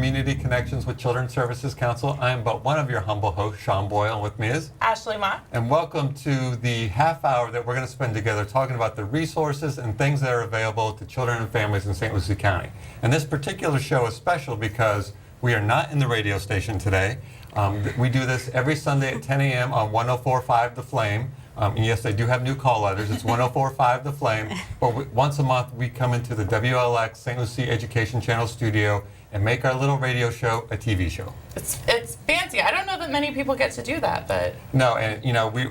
Community Connections with Children's Services Council. I am but one of your humble hosts, Sean Boyle, and with me is Ashley Mock. And welcome to the half hour that we're going to spend together talking about the resources and things that are available to children and families in St. Lucie County. And this particular show is special because we are not in the radio station today. We do this every Sunday at 10 a.m. on 104.5 The Flame. And yes, they do have new call letters. It's 104.5 The Flame. But once a month, we come into the WLX St. Lucie Education Channel studio and make our little radio show a TV show. It's fancy. I don't know that many people get to do that, but... No, and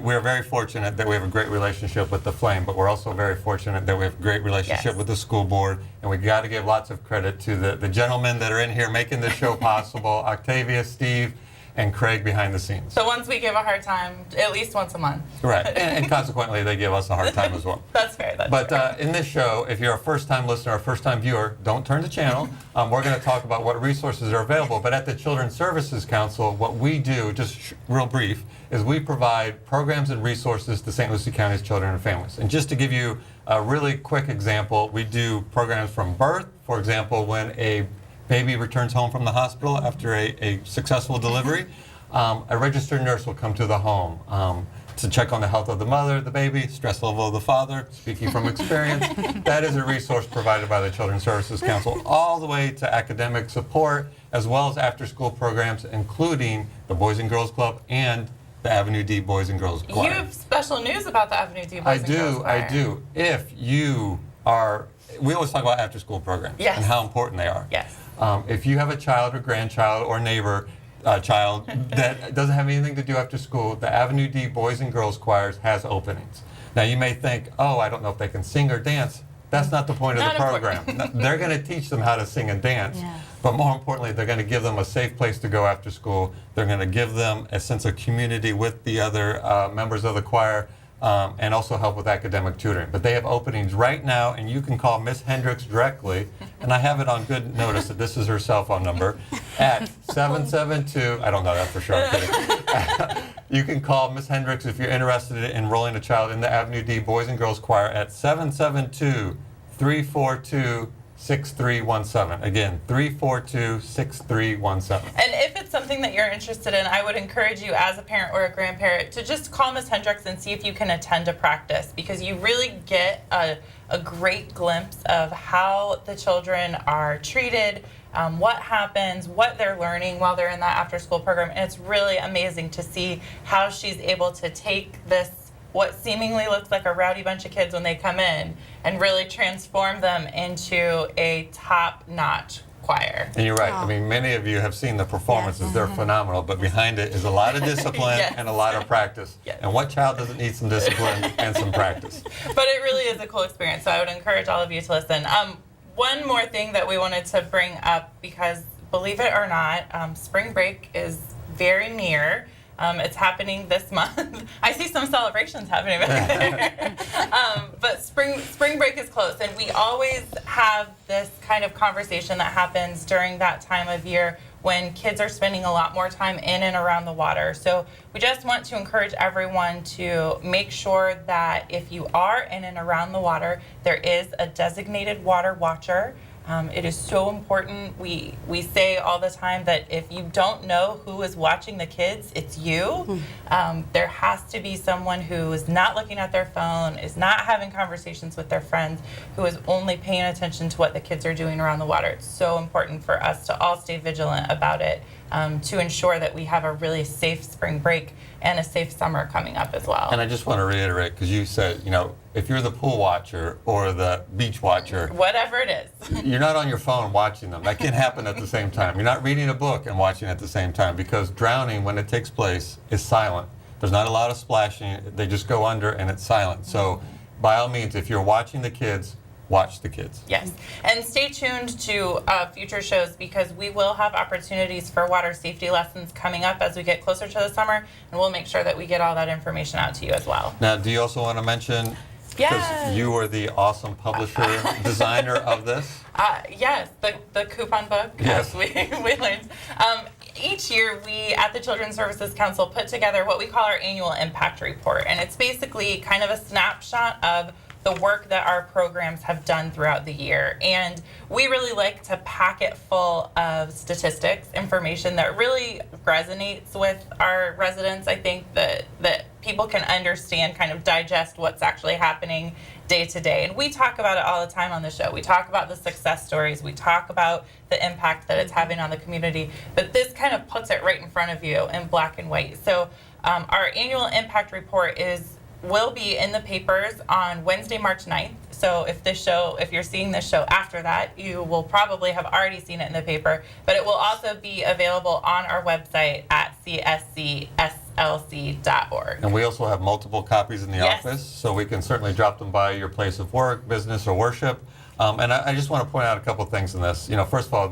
we're very fortunate that we have a great relationship with The Flame, but we're also very fortunate that we have a great relationship with the school board. And we got to give lots of credit to the gentlemen that are in here making this show possible, Octavia, Steve, and Craig behind the scenes. So once we give a hard time, at least once a month. Right, and consequently, they give us a hard time as well. That's fair. But in this show, if you're a first-time listener or first-time viewer, don't turn the channel. We're going to talk about what resources are available. But at the Children's Services Council, what we do, just real brief, is we provide programs and resources to St. Lucie County's children and families. And just to give you a really quick example, we do programs from birth, for example, when a baby returns home from the hospital after a successful delivery, a registered nurse will come to the home to check on the health of the mother, the baby, stress level of the father, speaking from experience. That is a resource provided by the Children's Services Council, all the way to academic support, as well as after-school programs, including the Boys and Girls Club and the Avenue D Boys and Girls Choir. You have special news about the Avenue D Boys and Girls Choir. I do. If you are, we always talk about after-school programs and how important they are. Yes. If you have a child or grandchild or neighbor child that doesn't have anything to do after school, the Avenue D Boys and Girls Choirs has openings. Now you may think, oh, I don't know if they can sing or dance. That's not the point of the program. They're going to teach them how to sing and dance, but more importantly, they're going to give them a safe place to go after school. They're going to give them a sense of community with the other members of the choir, and also help with academic tutoring. But they have openings right now, and you can call Miss Hendricks directly, and I have it on good notice that this is her cell phone number, at 772, I don't know that for sure, I'm kidding. You can call Miss Hendricks if you're interested in enrolling a child in the Avenue D Boys and Girls Choir at 772-342-6317. Again, 342-6317. And if it's something that you're interested in, I would encourage you as a parent or a grandparent to just call Ms. Hendricks and see if you can attend a practice, because you really get a great glimpse of how the children are treated, what happens, what they're learning while they're in that after-school program. And it's really amazing to see how she's able to take this, what seemingly looks like a rowdy bunch of kids when they come in, and really transform them into a top-notch choir. And you're right. I mean, many of you have seen the performances. They're phenomenal, but behind it is a lot of discipline and a lot of practice. And what child doesn't need some discipline and some practice? But it really is a cool experience, so I would encourage all of you to listen. One more thing that we wanted to bring up, because believe it or not, spring break is very near. It's happening this month. I see some celebrations happening back there. But spring break is close, and we always have this kind of conversation that happens during that time of year when kids are spending a lot more time in and around the water. So we just want to encourage everyone to make sure that if you are in and around the water, there is a designated water watcher. It is so important. We say all the time that if you don't know who is watching the kids, it's you. There has to be someone who is not looking at their phone, is not having conversations with their friends, who is only paying attention to what the kids are doing around the water. It's so important for us to all stay vigilant about it, to ensure that we have a really safe spring break and a safe summer coming up as well. And I just want to reiterate, because you said, if you're the pool watcher or the beach watcher, whatever it is, you're not on your phone watching them. That can happen at the same time. You're not reading a book and watching at the same time, because drowning, when it takes place, is silent. There's not a lot of splashing. They just go under and it's silent. So by all means, if you're watching the kids, watch the kids. Yes, and stay tuned to future shows, because we will have opportunities for water safety lessons coming up as we get closer to the summer, and we'll make sure that we get all that information out to you as well. Now, do you also want to mention, because you were the awesome publisher, designer of this? Yes, the coupon book, yes. we learned. Each year, we at the Children's Services Council put together what we call our annual impact report, and it's basically kind of a snapshot of the work that our programs have done throughout the year. And we really like to pack it full of statistics, information that really resonates with our residents. I think that people can understand, kind of digest what's actually happening day to day. And we talk about it all the time on the show. We talk about the success stories. We talk about the impact that it's having on the community. But this kind of puts it right in front of you in black and white. So our annual impact report will be in the papers on Wednesday, March 9th. So if you're seeing this show after that, you will probably have already seen it in the paper. But it will also be available on our website at cscslc.org. And we also have multiple copies in the Yes. office, so we can certainly drop them by your place of work, business, or worship. And I just want to point out a couple things in this. First of all,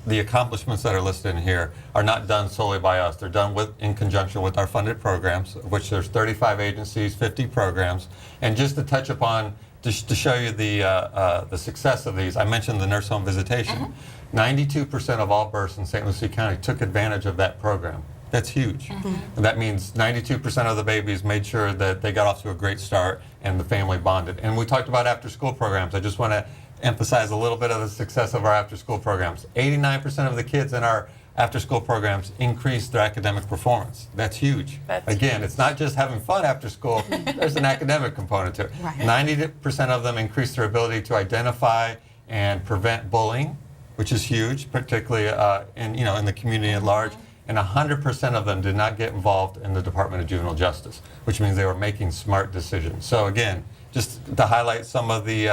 the accomplishments that are listed in here are not done solely by us. They're done in conjunction with our funded programs, of which there's 35 agencies, 50 programs. And just to touch upon, to show you the success of these, I mentioned the nurse home visitation. 92% of all births in St. Lucie County took advantage of that program. That's huge. And that means 92% of the babies made sure that they got off to a great start and the family bonded. And we talked about after-school programs. I just want to emphasize a little bit of the success of our after-school programs. 89% of the kids in our after-school programs increased their academic performance. That's huge. Again, it's not just having fun after school. There's an academic component to it. Right. 90% of them increased their ability to identify and prevent bullying, which is huge, particularly in the community at large. And 100% of them did not get involved in the Department of Juvenile Justice, which means they were making smart decisions. So again, just to highlight some of the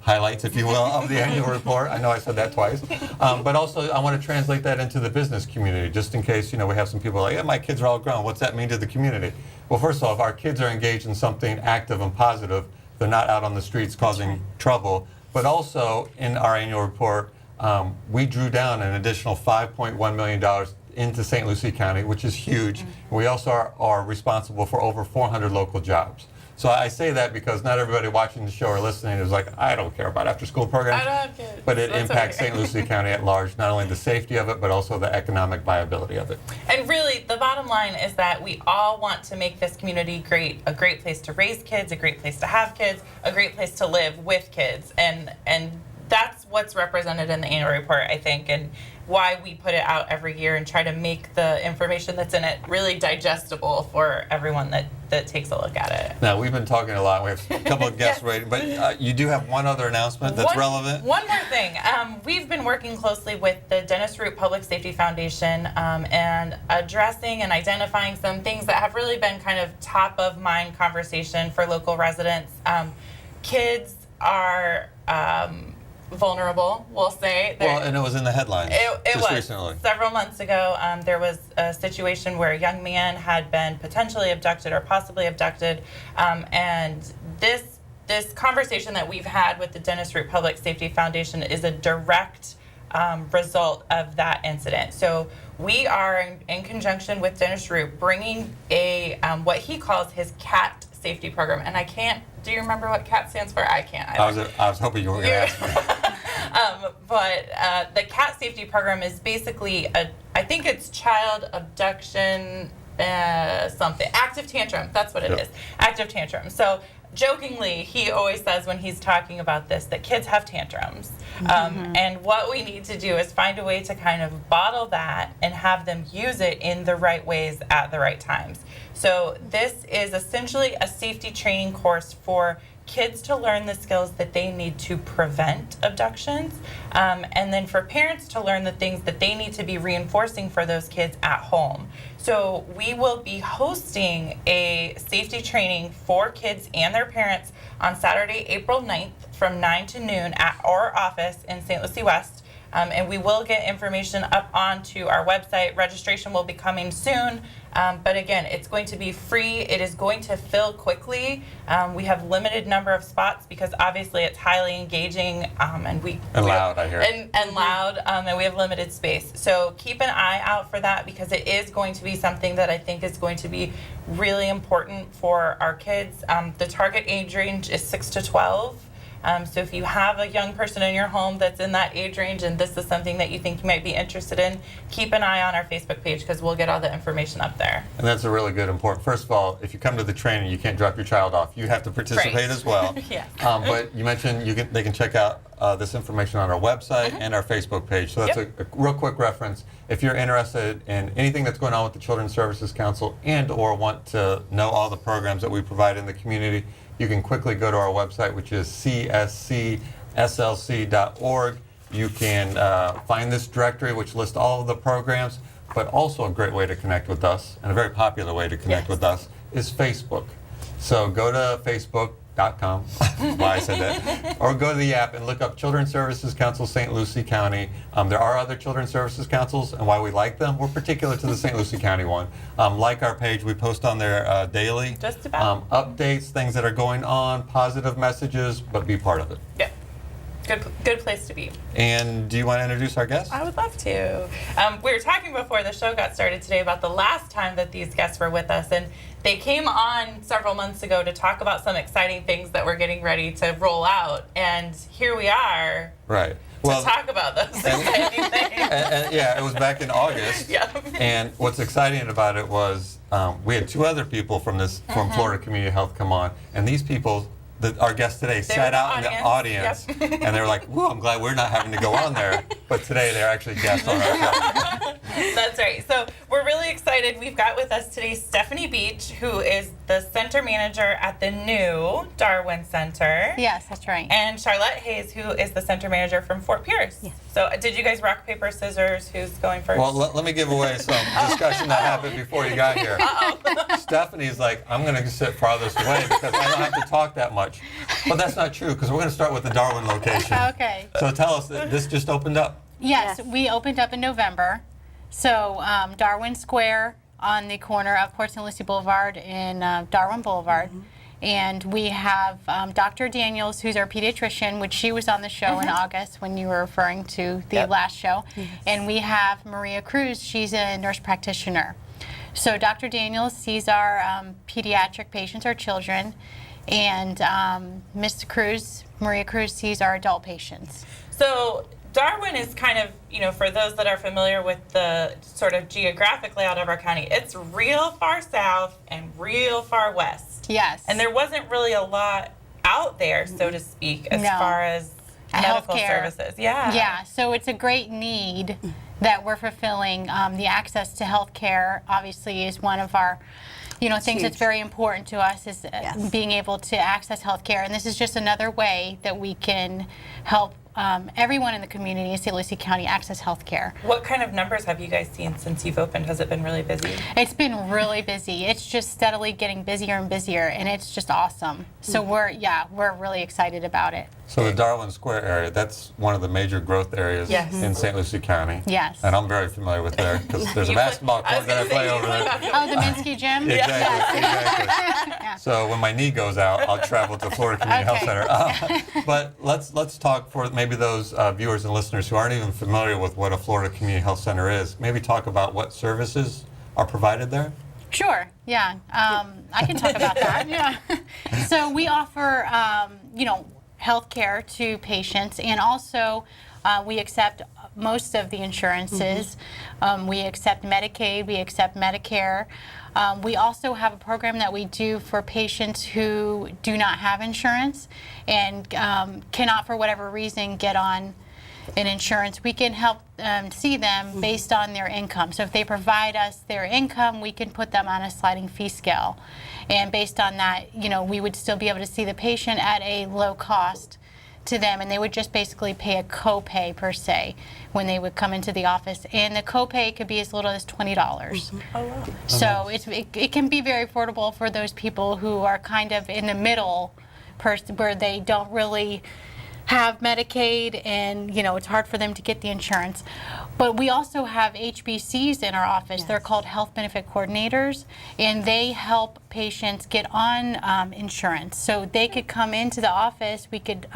highlights, if you will, of the annual report. I know I said that twice. But also, I want to translate that into the business community, just in case, we have some people like, yeah, my kids are all grown. What's that mean to the community? Well, first of all, if our kids are engaged in something active and positive, they're not out on the streets causing trouble. But also, in our annual report, we drew down an additional $5.1 million into St. Lucie County, which is huge. We also are responsible for over 400 local jobs. So I say that because not everybody watching the show or listening is like, I don't care about after-school programs. I don't have kids. But it That's impacts okay. St. Lucie County at large, not only the safety of it, but also the economic viability of it. And really, the bottom line is that we all want to make this community great, a great place to raise kids, a great place to have kids, a great place to live with kids. And that's what's represented in the annual report, I think, and why we put it out every year and try to make the information that's in it really digestible for everyone that takes a look at it. Now, we've been talking a lot. We have a couple of guests waiting, but you do have one other announcement that's relevant. One more thing. We've been working closely with the Dennis Root Public Safety Foundation and addressing and identifying some things that have really been kind of top of mind conversation for local residents. Kids are vulnerable, we'll say. And it was in the headlines It just was. recently. Several months ago, there was a situation where a young man had been potentially abducted or possibly abducted, and this conversation that we've had with the Dennis Root Public Safety Foundation is a direct result of that incident. So we are, in conjunction with Dennis Root, bringing a what he calls his CAT safety program, and I can't. Do you remember what CAT stands for? I can't. I was hoping you were going to ask me. But the CAT safety program is basically I think it's child abduction something. Active tantrum. That's what it is. Active tantrum. So jokingly, he always says when he's talking about this that kids have tantrums. And what we need to do is find a way to kind of bottle that and have them use it in the right ways at the right times. So this is essentially a safety training course for kids to learn the skills that they need to prevent abductions, and then for parents to learn the things that they need to be reinforcing for those kids at home. So we will be hosting a safety training for kids and their parents on Saturday, April 9th from 9 to noon at our office in St. Lucie West. And we will get information up onto our website. Registration will be coming soon. But again, it's going to be free. It is going to fill quickly. We have limited number of spots because obviously it's highly engaging and loud, I hear. And loud, and we have limited space. So keep an eye out for that because it is going to be something that I think is going to be really important for our kids. The target age range is 6 to 12. So if you have a young person in your home that's in that age range and this is something that you think you might be interested in, keep an eye on our Facebook page because we'll get all the information up there. And that's a really good important. First of all, if you come to the training, you can't drop your child off. You have to participate Right. as well. Yes. But you mentioned they can check out this information on our website and our Facebook page. So that's Yep. a real quick reference. If you're interested in anything that's going on with the Children's Services Council and or want to know all the programs that we provide in the community, you can quickly go to our website, which is cscslc.org. You can find this directory, which lists all of the programs, but also a great way to connect with us, and a very popular way to connect with us, is Facebook. So go to facebook.com, why I said that, or go to the app and look up Children's Services Council St. Lucie County. There are other Children's Services Councils, and why we like them, we're particular to the St. Lucie County one. Like our page, we post on there daily. Just about. Updates, things that are going on, positive messages, but be part of it. Yeah. Good place to be. And do you want to introduce our guest? I would love to. We were talking before the show got started today about the last time that these guests were with us, and they came on several months ago to talk about some exciting things that we're getting ready to roll out, and here we are Right. to talk about those exciting things. And yeah, it was back in August. Yeah. And what's exciting about it was we had two other people from Florida Community Health come on, and these people, our guests today, They sat were out in the audience, Yep. and they were like, "Whoa, I'm glad we're not having to go on there." But today they're actually guests on our show. That's right. So we're really excited. We've got with us today Stephanie Beach, who is the center manager at the new Darwin Center. Yes, that's right. And Charlotte Hayes, who is the center manager from Fort Pierce. Yes. So did you guys rock, paper, scissors? Who's going first? Well, let me give away some discussion that happened before you got here. Stephanie's like, I'm going to sit farthest away because I don't have to talk that much. But that's not true because we're going to start with the Darwin location. Okay. So tell us, this just opened up. Yes, Yes. we opened up in November. So Darwin Square on the corner of Port St. Lucie Boulevard and Darwin Boulevard. And we have Dr. Daniels, who's our pediatrician, which she was on the show in August when you were referring to the Yep. last show. And we have Maria Cruz, she's a nurse practitioner. So Dr. Daniels sees our pediatric patients, our children, and Ms. Cruz, Maria Cruz, sees our adult patients. So Darwin is kind of, for those that are familiar with the sort of geographic layout of our county, it's real far south and real far west. Yes. And there wasn't really a lot out there, so to speak, as No. far as medical Healthcare. services. Yeah. Yeah, so it's a great need that we're fulfilling. The access to health care obviously is one of our things that's huge. very important to us is Yes. being able to access health care. And this is just another way that we can help everyone in the community in St. Lucie County access health care. What kind of numbers have you guys seen since you've opened? Has it been really busy? It's been really busy. It's just steadily getting busier and busier, and it's just awesome. So we're really excited about it. So the Darwin Square area, that's one of the major growth areas Yes. in St. Lucie County. Yes. And I'm very familiar with there because there's a You play- basketball I was court that I gonna say, play you over play there. basketball. Oh, the Minsky Gym? Exactly, exactly. So when my knee goes out, I'll travel to Florida Community Health Okay. Center. But let's talk for maybe those viewers and listeners who aren't even familiar with what a Florida Community Health Center is. Maybe talk about what services are provided there. Sure. Yeah. I can talk about that. Yeah. So we offer, health care to patients, and also we accept most of the insurances. We accept Medicaid. We accept Medicare. We also have a program that we do for patients who do not have insurance and cannot, for whatever reason, get on an insurance. We can help see them based on their income. So if they provide us their income, we can put them on a sliding fee scale. And based on that, we would still be able to see the patient at a low cost to them, and they would just basically pay a copay per se when they would come into the office. And the copay could be as little as $20. Oh, wow. So it can be very affordable for those people who are kind of in the middle, where they don't really have Medicaid, and it's hard for them to get the insurance. But we also have HBCs in our office. Yes. They're called health benefit coordinators, and they help patients get on insurance. So they could come into the office, we could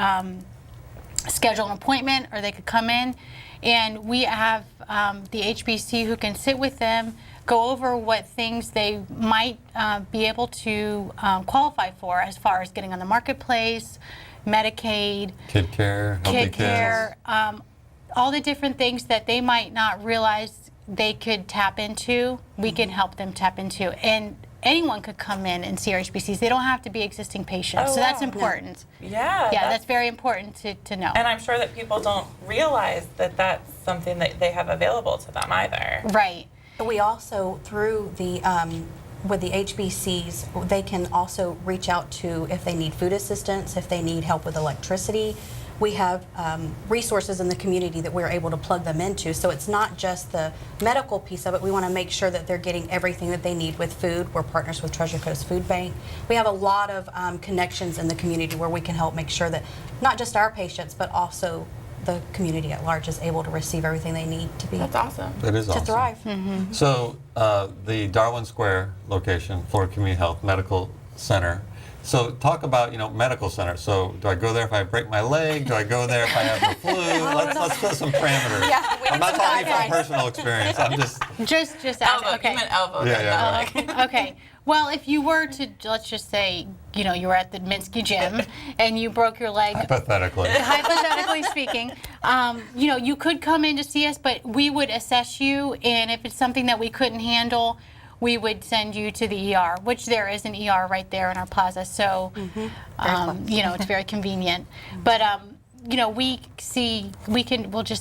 schedule an appointment, or they could come in, and we have the HBC who can sit with them, go over what things they might be able to qualify for as far as getting on the marketplace, Medicaid, Kid care, healthy kid kids. care, all the different things that they might not realize they could tap into, we can help them tap into. And anyone could come in and see our HBCs. They don't have to be existing patients. Oh, So that's wow. important. Yeah. Yeah, that's very important to know. And I'm sure that people don't realize that that's something that they have available to them either. Right. We also, through the, with the HBCs, they can also reach out to if they need food assistance, if they need help with electricity. We have resources in the community that we're able to plug them into. So it's not just the medical piece of it. We want to make sure that they're getting everything that they need with food. We're partners with Treasure Coast Food Bank. We have a lot of connections in the community where we can help make sure that not just our patients, but also the community at large is able to receive everything they need to be That's awesome. That is to awesome. thrive. So the Darwin Square location, Florida Community Health Medical Center. So talk about, medical center. So do I go there if I break my leg? Do I go there if I have the flu? Let's put some parameters. Yeah, we I'm need not some talking from guidelines. personal experience. I'm just, Just Elbow. okay. You meant elbow. Yeah, then yeah, not leg. Okay. Well, if you were to, let's just say, you were at the Minsky gym and you broke your leg, hypothetically. hypothetically speaking, you could come in to see us, but we would assess you, and if it's something that we couldn't handle, we would send you to the ER, which there is an ER right there in our plaza. So, it's very convenient. But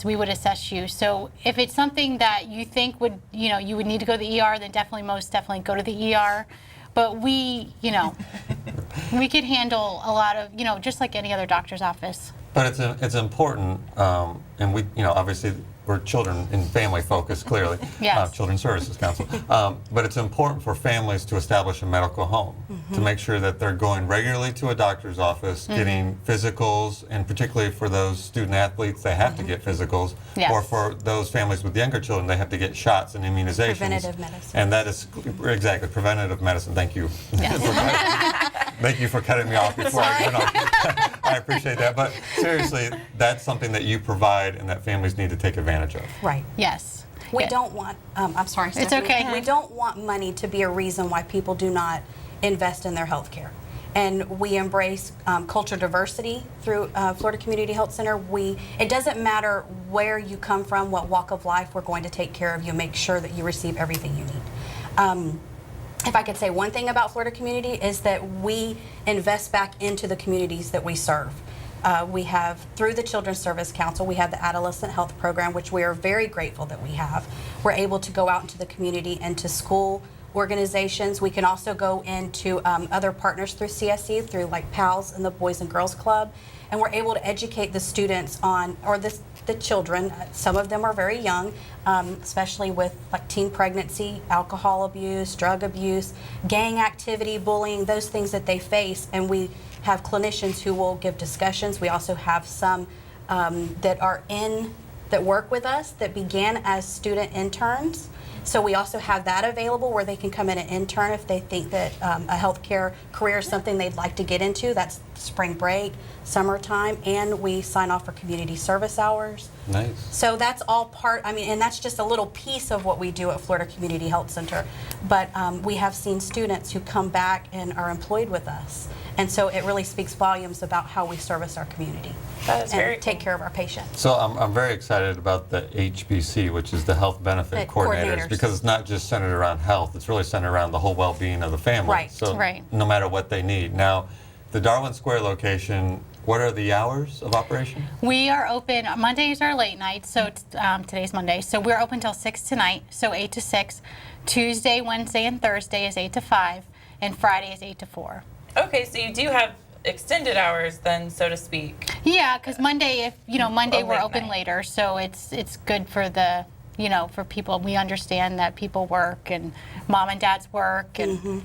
we would assess you. So if it's something that you think would, you would need to go to the ER, then most definitely go to the ER. But we could handle a lot of, just like any other doctor's office. But it's important, and we, obviously we're children and family focused, clearly. Yes. Children's Services Council. But it's important for families to establish a medical home, to make sure that they're going regularly to a doctor's office, getting physicals, and particularly for those student athletes, they have to get physicals. Yes. Or for those families with younger children, they have to get shots and immunizations. Preventative medicine. And that is exactly preventative medicine. Thank you. Thank you for cutting me off before I went off. I appreciate that. But seriously, that's something that you provide and that families need to take advantage of. Right. Yes. We Yeah. don't want, I'm sorry, It's Stephanie. okay. We don't want money to be a reason why people do not invest in their health care. And we embrace cultural diversity through Florida Community Health Center. It doesn't matter where you come from, what walk of life, we're going to take care of you, make sure that you receive everything you need. If I could say one thing about Florida Community is that we invest back into the communities that we serve. We have, through the Children's Service Council, we have the Adolescent Health Program, which we are very grateful that we have. We're able to go out into the community and to school organizations. We can also go into other partners through CSE, through like PALS and the Boys and Girls Club, and we're able to educate the students on, or the children. Some of them are very young, especially with like teen pregnancy, alcohol abuse, drug abuse, gang activity, bullying, those things that they face, and we have clinicians who will give discussions. We also have some that work with us that began as student interns. So we also have that available where they can come in and intern if they think that a healthcare career is something they'd like to get into. That's spring break, summertime, and we sign off for community service hours. Nice. So that's all part, and that's just a little piece of what we do at Florida Community Health Center. But we have seen students who come back and are employed with us. And so it really speaks volumes about how we service our community That is and very take cool. care of our patients. So I'm very excited about the HBC, which is the Health Benefit The Coordinators, coordinators. because it's not just centered around health, it's really centered around the whole well-being of the family. Right. So Right. no matter what they need. Now, the Darwin Square location, what are the hours of operation? We are open, Mondays are late nights, so it's, today's Monday. So we're open till 6 tonight, so 8 to 6. Tuesday, Wednesday, and Thursday is 8 to 5, and Friday is 8 to 4. Okay, so you do have extended hours then, so to speak. Yeah, because Monday, Monday we're late open night. later, so it's good for the, for people. We understand that people work and mom and dad's work, and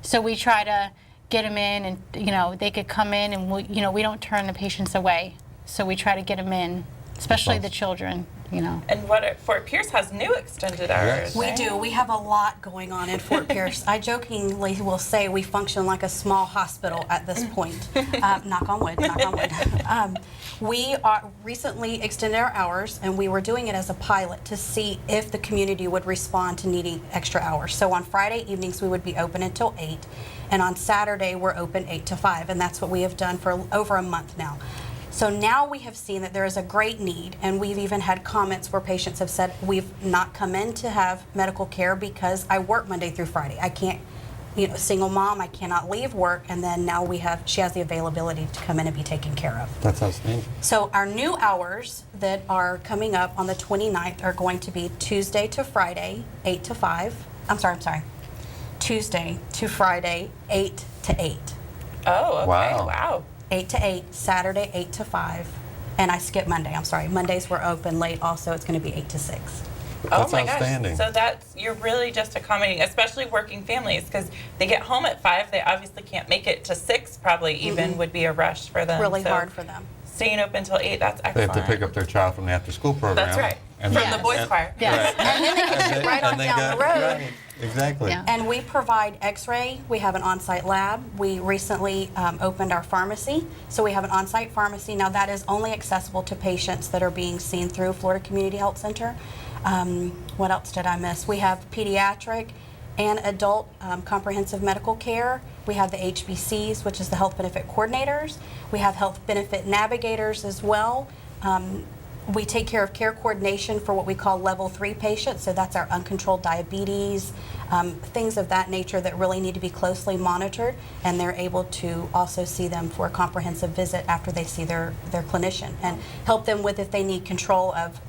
so we try to get them in, and they could come in, and we don't turn the patients away, so we try to get them in, especially the children. you know. And Fort Pierce has new extended hours. We right? do. We have a lot going on in Fort Pierce. I jokingly will say we function like a small hospital at this point. Knock on wood, knock on wood. We recently extended our hours, and we were doing it as a pilot to see if the community would respond to needing extra hours. So on Friday evenings, we would be open until 8, and on Saturday, we're open 8 to 5, and that's what we have done for over a month now. So now we have seen that there is a great need, and we've even had comments where patients have said, we've not come in to have medical care because I work Monday through Friday. I can't, single mom, I cannot leave work, and then now she has the availability to come in and be taken care of. That's outstanding. So our new hours that are coming up on the 29th are going to be Tuesday to Friday, 8 to 5. I'm sorry. Tuesday to Friday, 8 to 8. Oh, okay. Wow. Wow. 8 to 8, Saturday 8 to 5, and I skipped Monday, I'm sorry. Mondays we're open late also, it's going to be 8 to 6. That's Oh my outstanding. gosh. So you're really just accommodating, especially working families, because they get home at 5, they obviously can't make it to 6 probably even, would be a rush for them. Really So hard for them. Staying open until 8, that's They excellent. have to pick up their child from the after-school program. That's right. And From then- the boys' and- choir. Yes. And then they can sit right on and they down got- the road. Right, exactly. Yeah. And we provide x-ray, we have an on-site lab, we recently opened our pharmacy, so we have an on-site pharmacy. Now that is only accessible to patients that are being seen through Florida Community Health Center. What else did I miss? We have pediatric and adult comprehensive medical care. We have the HBCs, which is the health benefit coordinators. We have health benefit navigators as well. We take care of care coordination for what we call level 3 patients, so that's our uncontrolled diabetes, things of that nature that really need to be closely monitored, and they're able to also see them for a comprehensive visit after they see their clinician, and help them with if they need control of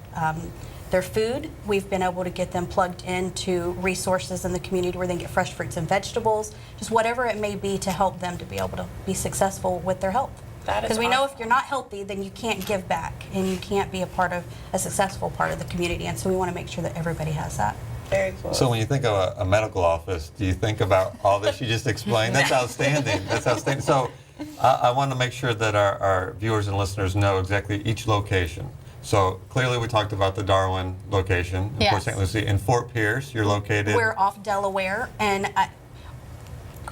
their food. We've been able to get them plugged into resources in the community where they can get fresh fruits and vegetables, just whatever it may be to help them to be able to be successful with their health. That is Because we know if awesome. you're not healthy, then you can't give back and you can't be a successful part of the community. And so we want to make sure that everybody has that. Very cool. So when you think of a medical office, do you think about all this you just explained? That's outstanding. That's outstanding. So I want to make sure that our viewers and listeners know exactly each location. So clearly we talked about the Darwin location, of Yes. course, St. Lucie. In Fort Pierce, you're located. We're off Delaware and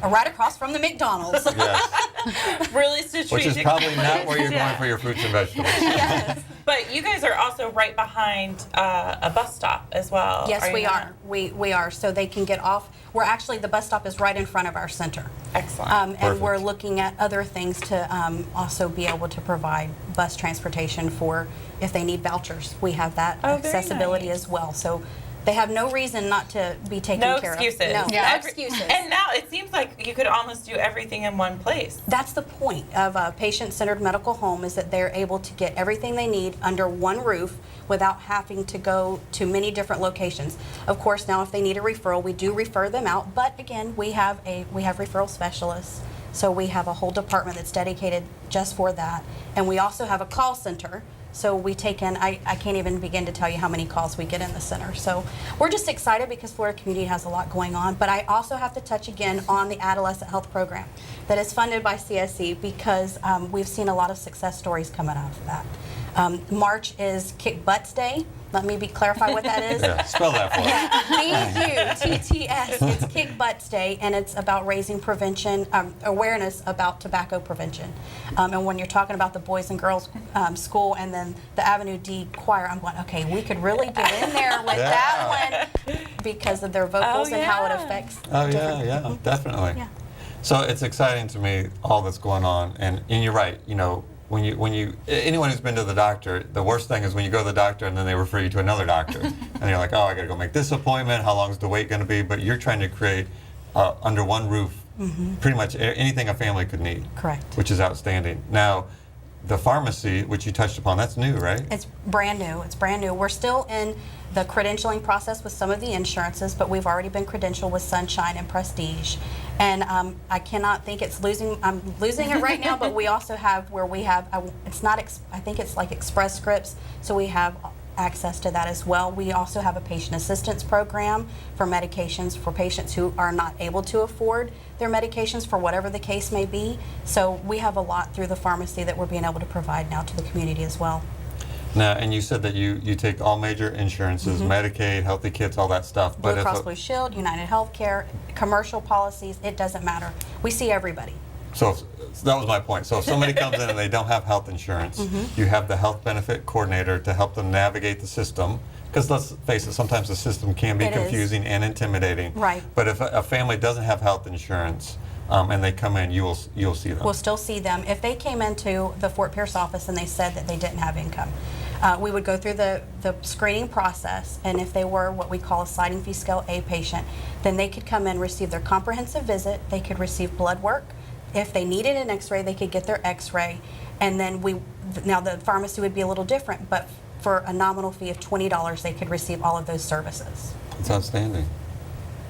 right across from the McDonald's. Yes. really strategic. Which is probably not where you're Yeah. going for your fruits and vegetables. Yes, But you guys are also right behind a bus stop as well. yes, you we not? are. We are. So they can get off. We're actually, the bus stop is right in front of our center. Excellent. And we're Perfect. looking at other things to also be able to provide bus transportation for if they need vouchers. We have that Oh, very accessibility nice. as well. So they have no reason not to be taken No care excuses. of. No, Yeah. no excuses. And now it seems like you could almost do everything in one place. That's the point of a patient-centered medical home, is that they're able to get everything they need under one roof without having to go to many different locations. Of course, now if they need a referral, we do refer them out, but again, we have referral specialists. So we have a whole department that's dedicated just for that. And we also have a call center. So we take in, I can't even begin to tell you how many calls we get in the center. So we're just excited because Florida Community has a lot going on. But I also have to touch again on the adolescent health program that is funded by CSE, because we've seen a lot of success stories coming out of that. March is Kick Butts Day. Let me clarify what that is. Yeah, spell that for us. B-U-T-T-S. It's Kick Butts Day, and it's about raising prevention, awareness about tobacco prevention. And when you're talking about the Boys and Girls School and then the Avenue D Choir, I'm going, okay, we could really get in there with that one because of their vocals and how it yeah. affects Oh, different yeah, people. definitely. Yeah. So it's exciting to me, all that's going on. And you're right, when anyone who's been to the doctor, the worst thing is when you go to the doctor and then they refer you to another doctor. And you're like, oh, I got to go make this appointment. How long is the wait going to be? But you're trying to create under one roof pretty much anything a family could need. Correct. Which is outstanding. Now, the pharmacy, which you touched upon, that's new, right? It's brand new. It's brand new. We're still in the credentialing process with some of the insurances, but we've already been credentialed with Sunshine and Prestige. And I cannot think I'm losing it right now, but we also have where we have, I think it's like Express Scripts, so we have access to that as well. We also have a patient assistance program for medications for patients who are not able to afford their medications for whatever the case may be. So we have a lot through the pharmacy that we're being able to provide now to the community as well. Now, and you said that you take all major insurances, Medicaid, Healthy Kids, all that stuff. Blue if Cross a- Blue Shield, United Healthcare, commercial policies, it doesn't matter. We see everybody. So that was my point. So if somebody comes in and they don't have health insurance, you have the health benefit coordinator to help them navigate the system. Because let's face it, sometimes the system can be It is. confusing and intimidating. Right. But if a family doesn't have health insurance and they come in, you'll see them. We'll still see them. If they came into the Fort Pierce office and they said that they didn't have income, we would go through the screening process, and if they were what we call a sliding fee scale A patient, then they could come in, receive their comprehensive visit, they could receive blood work. If they needed an x-ray, they could get their x-ray, and then now the pharmacy would be a little different, but for a nominal fee of $20, they could receive all of those services. It's outstanding.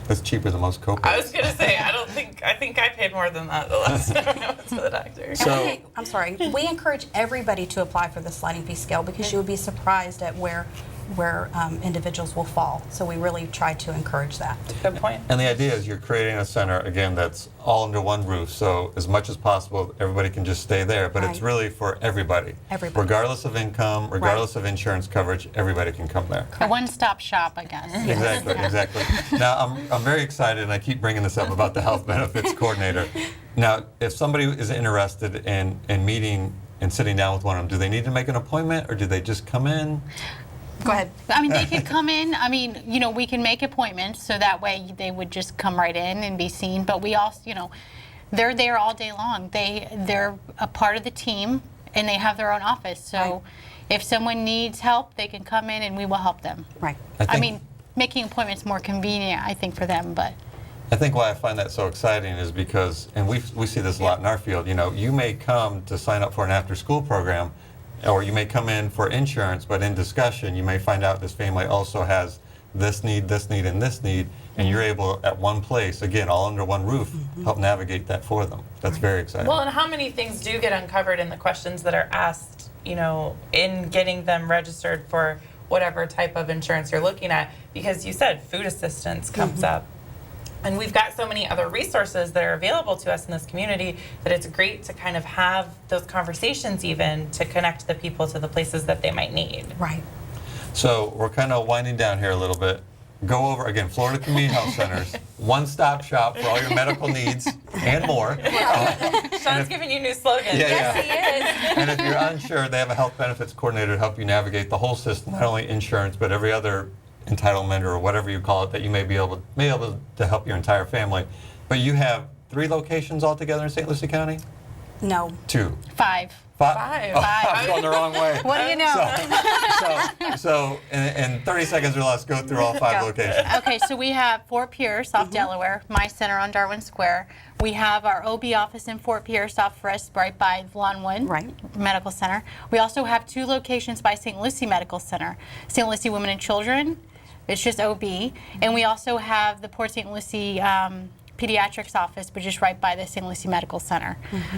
That's cheaper than most co-pays. I was gonna say, I think I paid more than that the last time I went to the doctor. And So- I'm sorry, we encourage everybody to apply for the sliding fee scale because you would be surprised at where individuals will fall. So we really try to encourage that. Good point. And the idea is you're creating a center, again, that's all under one roof. So as much as possible, everybody can just stay there. But it's Right. really for everybody. Everybody. Regardless of income, regardless of insurance coverage, everybody can come there. A one-stop shop, I guess. Exactly, exactly. Now, I'm very excited, and I keep bringing this up about the health benefits coordinator. Now, if somebody is interested in meeting and sitting down with one of them, do they need to make an appointment, or do they just come in? Go ahead. I mean, they could come in. I mean, we can make appointments, so that way they would just come right in and be seen. But we also, they're there all day long. They're a part of the team, and they have their own office. So Right. if someone needs help, they can come in, and we will help them. Right. I mean, making appointments more convenient, I think, for them. But I think why I find that so exciting is because, and we see this a lot in our field, you may come to sign up for an after-school program, or you may come in for insurance, but in discussion, you may find out this family also has this need, and this need, and you're able at one place, again, all under one roof, help navigate that for them. That's very exciting. Well, and how many things do get uncovered in the questions that are asked, in getting them registered for whatever type of insurance you're looking at? Because you said food assistance comes up. And we've got so many other resources that are available to us in this community that it's great to kind of have those conversations even to connect the people to the places that they might need. Right. So we're kind of winding down here a little bit. Go over, again, Florida Community Health Centers, one-stop shop for all your medical needs and more. Sean's giving you new slogans. Yeah, Yes, yeah. he is. And if you're unsure, they have a health benefits coordinator to help you navigate the whole system, not only insurance, but every other entitlement or whatever you call it that you may be able to help your entire family. But you have 3 locations altogether in St. Lucie County? No. 2. 5. Five. Oh, I was going the wrong way. What do you know? So in 30 seconds or less, go through all 5 locations. Okay, so we have Fort Pierce off Delaware, my center on Darwin Square. We have our OB office in Fort Pierce off Forest, right by Lawnwood Right. Medical Center. We also have 2 locations by St. Lucie Medical Center, St. Lucie Women and Children. It's just OB. And we also have the Port St. Lucie Pediatrics office, which is right by the St. Lucie Medical Center.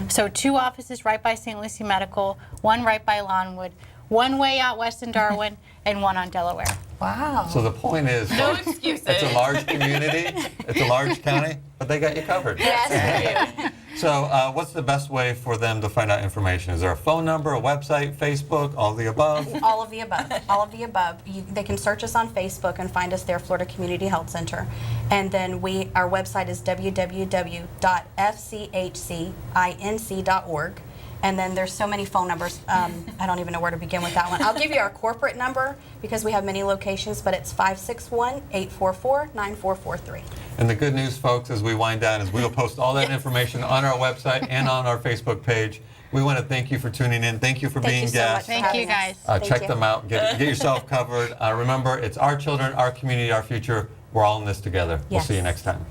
So 2 offices right by St. Lucie Medical, 1 right by Lawnwood, 1 way out west in Darwin, and 1 on Delaware. Wow. So the point is, No folks, excuses. it's a large community, it's a large county, but they got you covered. Yes. So what's the best way for them to find out information? Is there a phone number, a website, Facebook, all of the above? All of the above. All of the above. They can search us on Facebook and find us there, Florida Community Health Center. And then our website is www.fchcinc.org. And then there's so many phone numbers. I don't even know where to begin with that one. I'll give you our corporate number because we have many locations, but it's 561-844-9443. And the good news, folks, as we wind down, is we will post all that information on our website and on our Facebook page. We want to thank you for tuning in. Thank you for Thank being you so much guests. for Thank you, having us. guys. Thank Check you. them out. Get yourself covered. Remember, it's our children, our community, our future. We're all in this together. We'll Yes. see you next time.